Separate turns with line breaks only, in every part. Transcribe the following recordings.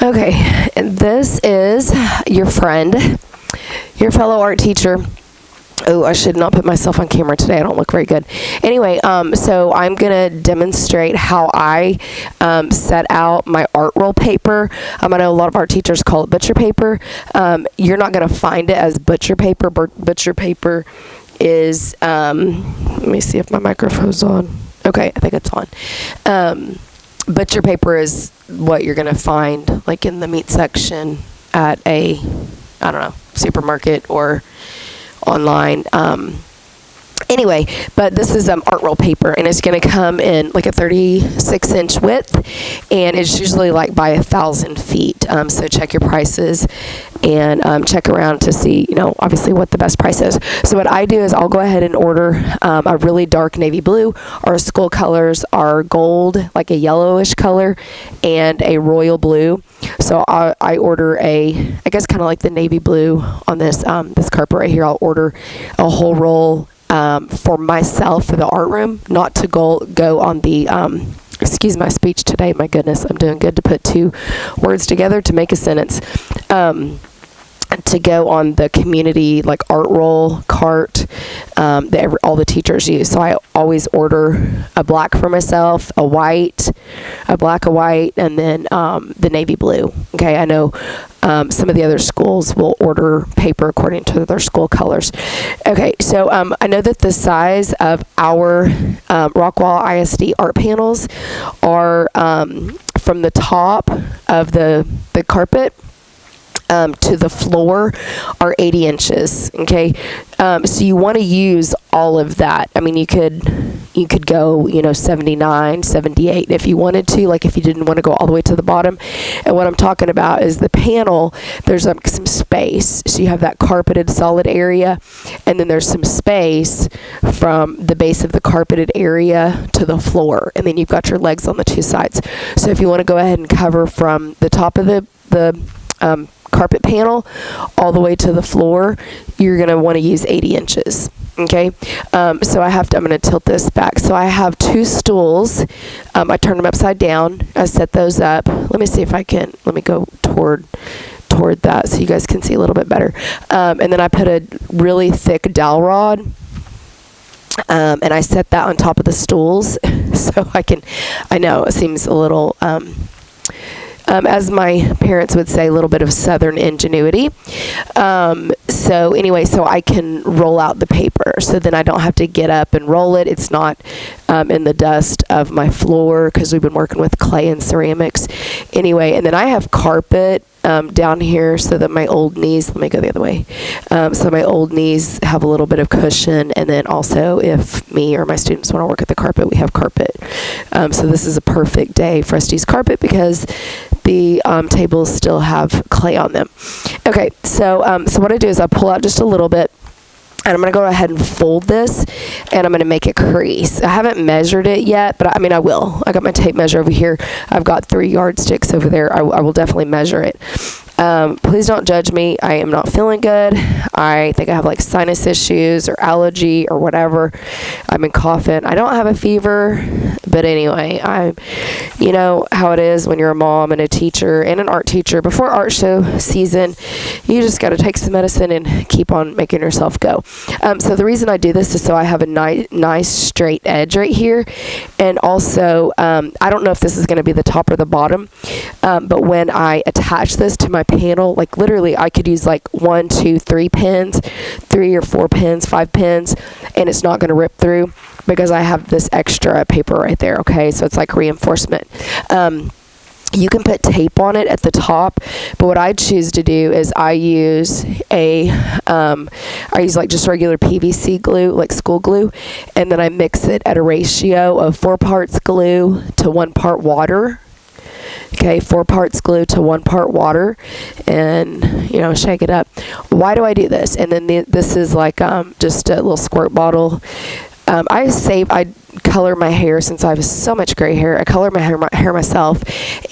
Okay, and this is your friend, your fellow art teacher. Oh, I should not put myself on camera today. I don't look very good. Anyway, so I'm going to demonstrate how I set out my art roll paper. I know a lot of art teachers call it butcher paper. You're not going to find it as butcher paper. Butcher paper is, let me see if my microphone's on. Okay, I think it's on. Butcher paper is what you're going to find like in the meat section at a, I don't know, supermarket or online. Anyway, but this is art roll paper, and it's going to come in like a 36-inch width, and it's usually like by 1,000 feet. So check your prices and check around to see, obviously what the best price is. So what I do is I'll go ahead and order a really dark navy blue. Our school colors are gold, like a yellowish color, and a royal blue. So I order I guess kind of like the navy blue on this this carpet right here. I'll order a whole roll for myself for the art room, not to go on the, excuse my speech today, my goodness, I'm doing good to put two words together to make a sentence, to go on the community like art roll cart that all the teachers use. So I always order a black for myself, a black, a white, and then the navy blue. Okay, I know some of the other schools will order paper according to their school colors. Okay, so I know that the size of our Rockwall ISD art panels are from the top of the carpet to the floor are 80 inches. Okay, so you want to use all of that. I mean, you could go 79, 78 if you wanted to, like if you didn't want to go all the way to the bottom. And what I'm talking about is the panel, there's some space, so you have that carpeted solid area, and then there's some space from the base of the carpeted area to the floor, and then you've got your legs on the two sides. So if you want to go ahead and cover from the top of the carpet panel all the way to the floor, you're going to want to use 80 inches. Okay, so I'm going to tilt this back. So I have two stools. I turned them upside down. I set those up. Let me see if I can. Let me go toward that so you guys can see a little bit better. And then I put a really thick dowel rod. And I set that on top of the stools so I know it seems a little, as my parents would say, a little bit of Southern ingenuity. So anyway, so I can roll out the paper. So then I don't have to get up and roll it. It's not in the dust of my floor because we've been working with clay and ceramics. Anyway, and then I have carpet down here so that my old knees, let me go the other way, so my old knees have a little bit of cushion, and then also if me or my students want to work at the carpet, we have carpet. So this is a perfect day for us to use carpet because the tables still have clay on them. Okay, so what I do is I pull out just a little bit, and I'm going to go ahead and fold this, and I'm going to make it crease. I haven't measured it yet, but I will. I got my tape measure over here. I've got 3 yardsticks over there. I will definitely measure it. Please don't judge me. I am not feeling good. I think I have like sinus issues or allergy or whatever. I've been coughing. I don't have a fever, but anyway, you know how it is when you're a mom and a teacher and an art teacher. Before art show season, you just got to take some medicine and keep on making yourself go. So the reason I do this is so I have a nice straight edge right here, and also I don't know if this is going to be the top or the bottom, but when I attach this to my panel, like literally I could use like 1, 2, 3 pins, 3 or 4 pins, 5 pins, and it's not going to rip through because I have this extra paper right there. Okay, so it's like reinforcement. You can put tape on it at the top, but what I choose to do is I use like just regular PVC glue, like school glue, and then I mix it at a ratio of 4 parts glue to 1 part water. Okay, 4 parts glue to 1 part water, and shake it up. Why do I do this? And then this is like just a little squirt bottle. I color my hair since I have so much gray hair. I color my hair myself,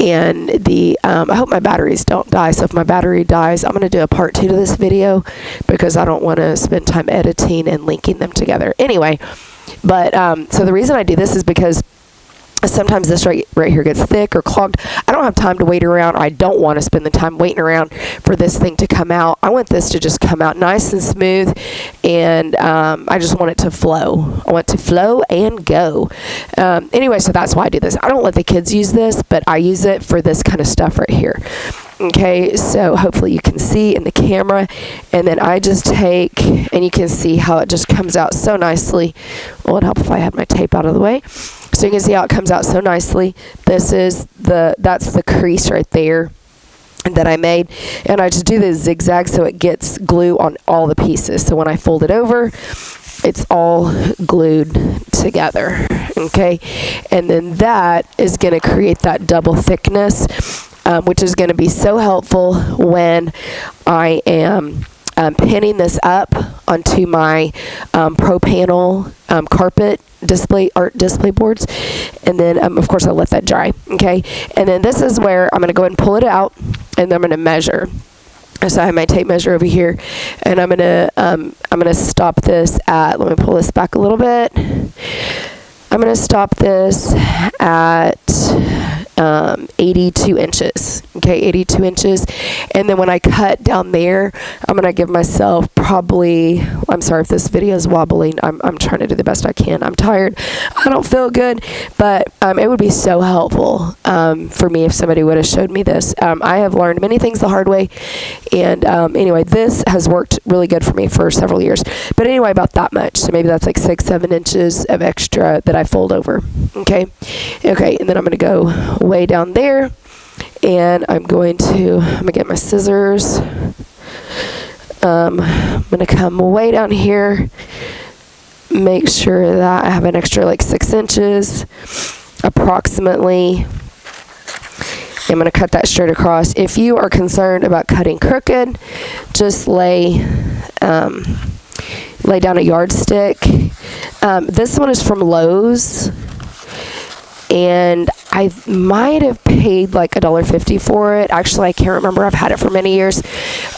and I hope my batteries don't die. So if my battery dies, I'm going to do a part 2 to this video because I don't want to spend time editing and linking them together. Anyway, but so the reason I do this is because sometimes this right here gets thick or clogged. I don't have time to wait around. I don't want to spend the time waiting around for this thing to come out. I want this to just come out nice and smooth, and I just want it to flow. I want it to flow and go. Anyway, so that's why I do this. I don't let the kids use this, but I use it for this kind of stuff right here. Okay, so hopefully you can see in the camera, and then I just take, and you can see how it just comes out so nicely. Well, it'd help if I had my tape out of the way. So you can see how it comes out so nicely. That's the crease right there that I made, and I just do this zigzag so it gets glue on all the pieces. So when I fold it over, it's all glued together. Okay, and then that is going to create that double thickness, which is going to be so helpful when I am pinning this up onto my pro panel carpet art display boards, and then of course I'll let that dry. Okay, and then this is where I'm going to go ahead and pull it out, and then I'm going to measure. So I have my tape measure over here, and I'm gonna stop this at, let me pull this back a little bit. I'm going to stop this at 82 inches. Okay, 82 inches. And then when I cut down there, I'm going to give myself probably, I'm sorry if this video is wobbling. I'm trying to do the best I can. I'm tired. I don't feel good. But it would be so helpful for me if somebody would have showed me this. I have learned many things the hard way. And anyway, this has worked really good for me for several years. But anyway, about that much. So maybe that's like 6-7 inches of extra that I fold over. Okay, and then I'm going to go way down there, and I'm going to get my scissors. I'm going to come way down here, make sure that I have an extra like 6 inches approximately. I'm going to cut that straight across. If you are concerned about cutting crooked, just lay down a yardstick. This one is from Lowe's, and I might have paid like $1.50 for it. Actually, I can't remember. I've had it for many years.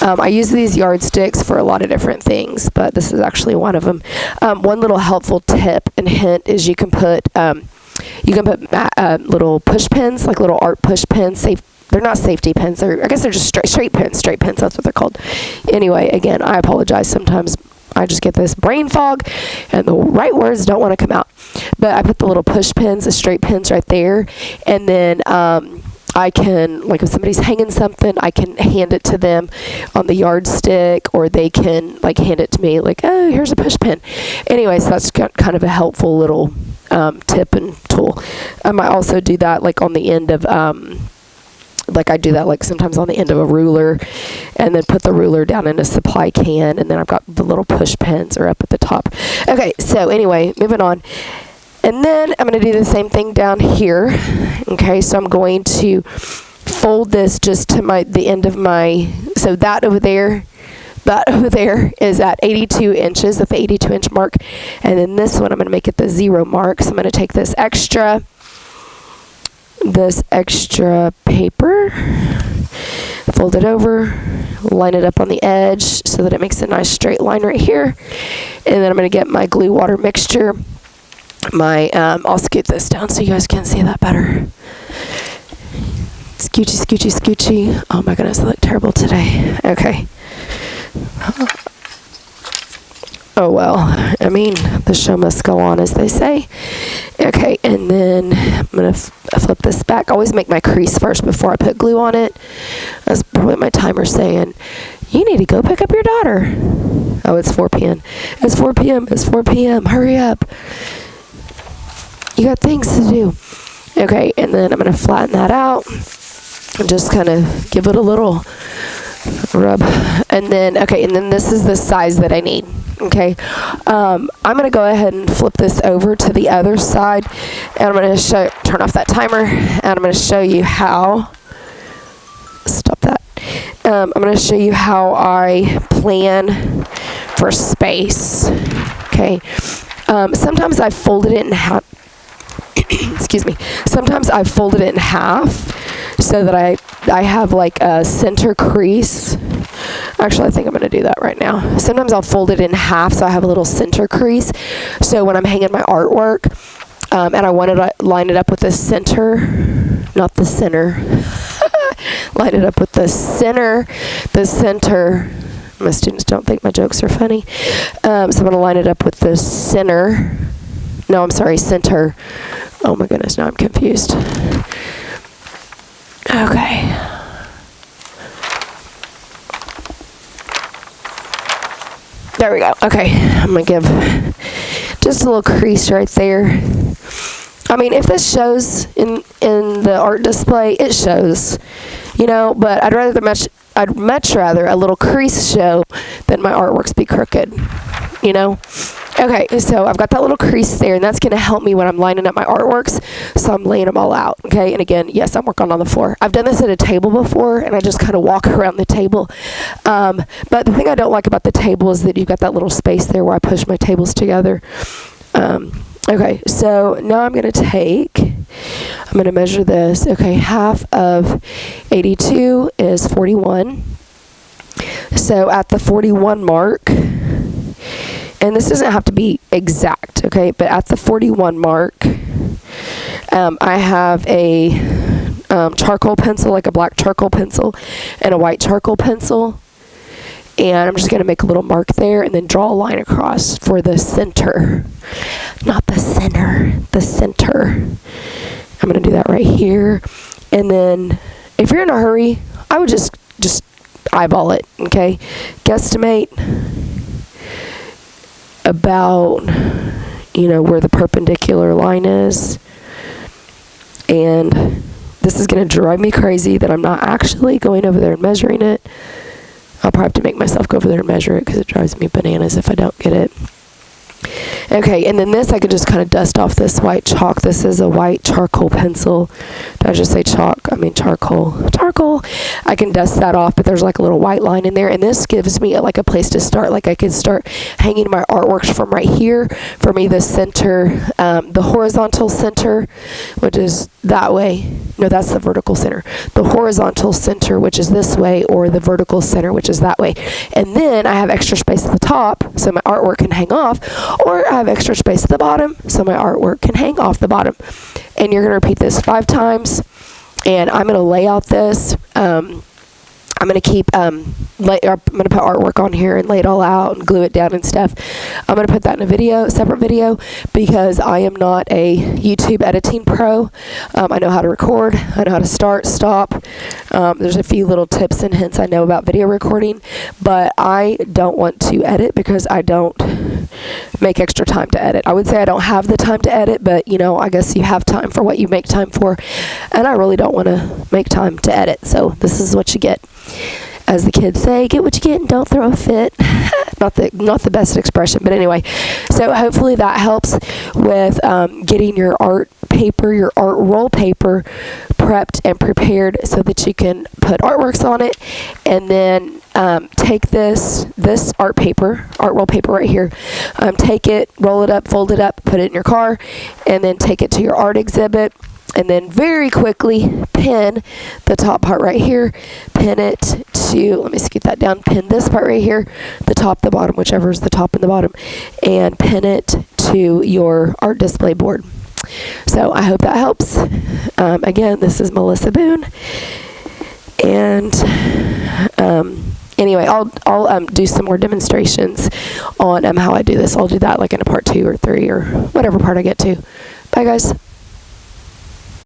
I use these yardsticks for a lot of different things, but this is actually one of them. One little helpful tip and hint is you can put little push pins, like little art push pins. They're not safety pins. I guess they're just straight pins. That's what they're called. Anyway, again, I apologize. Sometimes I just get this brain fog, and the right words don't want to come out. But I put the little push pins, the straight pins right there, and then I can, like if somebody's hanging something, I can hand it to them on the yardstick, or they can like hand it to me like, oh, here's a push pin. Anyways, that's kind of a helpful little tip and tool. I might also do that like on the end of I do that like sometimes on the end of a ruler, and then put the ruler down in a supply can, and then I've got the little push pins are up at the top. Okay, so anyway, moving on. And then I'm going to do the same thing down here. Okay, so I'm going to fold this just to the end of my, so that over there is at 82 inches, at the 82 inch mark. And then this one, I'm going to make it the 0 mark. So I'm going to take this extra paper, fold it over, line it up on the edge so that it makes a nice straight line right here. And then I'm going to get my glue water mixture. I'll scoot this down so you guys can see that better. Scoochy, scoochy, scoochy. Oh my goodness, I look terrible today. Okay. Oh well, I mean, the show must go on, as they say. Okay, and then I'm going to flip this back. I always make my crease first before I put glue on it. That's probably my timer saying, you need to go pick up your daughter. Oh, it's 4 p.m. It's 4 p.m. It's 4 p.m. Hurry up. You got things to do. Okay, and then I'm going to flatten that out and just kind of give it a little rub. And then this is the size that I need. Okay, I'm going to go ahead and flip this over to the other side, and I'm going to turn off that timer, and I'm going to show you how, stop that, I'm going to show you how I plan for space. Okay, sometimes I folded it in half, excuse me, sometimes I folded it in half so that I have like a center crease. Actually, I think I'm going to do that right now. Sometimes I'll fold it in half so I have a little center crease. So when I'm hanging my artwork, and I wanted to line it up with the center, not the center. Line it up with the center. My students don't think my jokes are funny. So I'm going to line it up with the center. No, I'm sorry, center. Oh my goodness, now I'm confused. Okay. There we go. Okay, I'm going to give just a little crease right there. I mean, if this shows in the art display, it shows, you know, but I'd much rather a little crease show than my artworks be crooked, you know. Okay, so I've got that little crease there, and that's going to help me when I'm lining up my artworks, so I'm laying them all out, okay? And again, yes, I'm working on the floor. I've done this at a table before, and I just kind of walk around the table. But the thing I don't like about the table is that you've got that little space there where I push my tables together. Okay, so now I'm going to measure this. Okay, half of 82 is 41. So at the 41 mark, and this doesn't have to be exact, okay, but at the 41 mark, I have a charcoal pencil, like a black charcoal pencil, and a white charcoal pencil. And I'm just going to make a little mark there and then draw a line across for the center. Not the center, the center. I'm going to do that right here. And then if you're in a hurry, I would just eyeball it, okay? Guesstimate about, you know, where the perpendicular line is. And this is going to drive me crazy that I'm not actually going over there and measuring it. I'll probably have to make myself go over there and measure it because it drives me bananas if I don't get it. Okay, and then this I could just kind of dust off this white chalk. This is a white charcoal pencil. Did I just say chalk? I mean charcoal. Charcoal. I can dust that off, but there's like a little white line in there, and this gives me like a place to start. Like I could start hanging my artworks from right here. For me, the center, the horizontal center, which is that way. No, that's the vertical center. The horizontal center, which is this way, or the vertical center, which is that way. And then I have extra space at the top, so my artwork can hang off, or I have extra space at the bottom, so my artwork can hang off the bottom. And you're going to repeat this 5 times, and I'm going to lay out this. I'm going to keep, I'm going to put artwork on here and lay it all out and glue it down and stuff. I'm going to put that in a video, separate video, because I am not a YouTube editing pro. I know how to record. I know how to start, stop. There's a few little tips and hints I know about video recording, but I don't want to edit because I don't make extra time to edit. I would say I don't have the time to edit, but you know, I guess you have time for what you make time for, and I really don't want to make time to edit, so this is what you get. As the kids say, get what you get and don't throw a fit. not the best expression, but anyway. So hopefully that helps with getting your art paper, your art roll paper prepped and prepared so that you can put artworks on it. And then take this art roll paper right here, take it, roll it up, fold it up, put it in your car, and then take it to your art exhibit. And then very quickly pin the top part right here, pin it to, let me scoot that down, pin this part right here, the top, the bottom, whichever is the top and the bottom, and pin it to your art display board. So I hope that helps. Again, this is Melissa Boone. And anyway, I'll do some more demonstrations on how I do this. I'll do that like in a part 2 or 3 or whatever part I get to. Bye, guys.